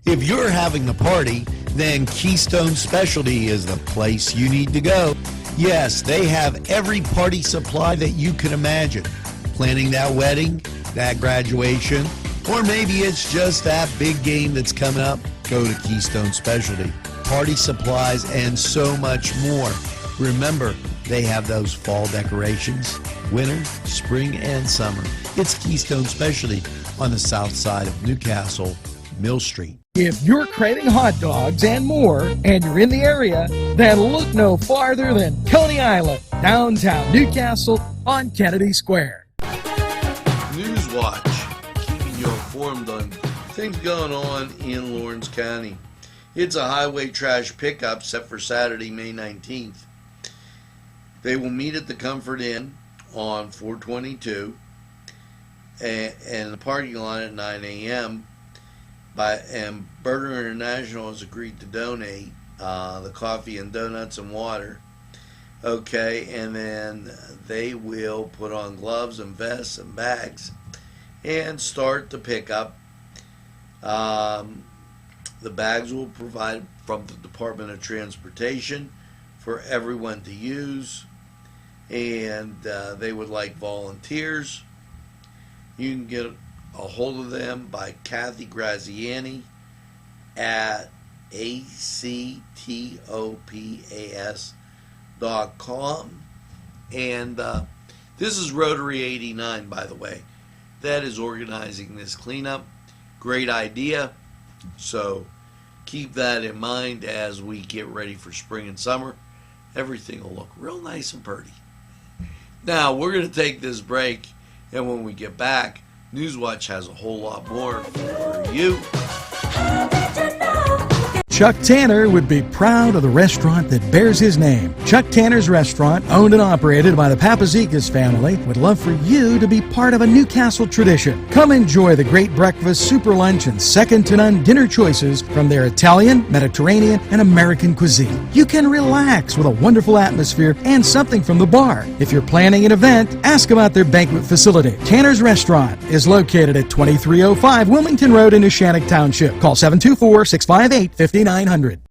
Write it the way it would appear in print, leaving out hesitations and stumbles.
If you're having a party, then Keystone Specialty is the place you need to go. Yes, they have every party supply that you can imagine. Planning that wedding, that graduation, or maybe it's just that big game that's coming up, go to Keystone Specialty. Party supplies and so much more. Remember, they have those fall decorations, winter, spring, and summer. It's Keystone Specialty on the south side of Newcastle, Mill Street. If you're craving hot dogs and more, and you're in the area, then look no farther than Coney Island, downtown Newcastle on Kennedy Square. NewsWatch, keeping you informed on things going on in Lawrence County. It's a highway trash pickup set for Saturday, May 19th. They will meet at the Comfort Inn on 422 and the parking lot at 9 a.m. And Burger International has agreed to donate the coffee and donuts and water. Okay, and then they will put on gloves and vests and bags and start the pickup. The bags will provide from the Department of Transportation for everyone to use, and they would like volunteers. You can get a hold of them by Kathy Graziani at actopas.com. And this is Rotary 89, by the way, that is organizing this cleanup. Great idea. So keep that in mind as we get ready for spring and summer. Everything will look real nice and pretty. Now, we're going to take this break, and when we get back, NewsWatch has a whole lot more for you. Chuck Tanner would be proud of the restaurant that bears his name. Chuck Tanner's Restaurant, owned and operated by the Papazikas family, would love for you to be part of a Newcastle tradition. Come enjoy the great breakfast, super lunch, and second-to-none dinner choices from their Italian, Mediterranean, and American cuisine. You can relax with a wonderful atmosphere and something from the bar. If you're planning an event, ask about their banquet facility. Tanner's Restaurant is located at 2305 Wilmington Road in Neshannock Township. Call 724-658-5900.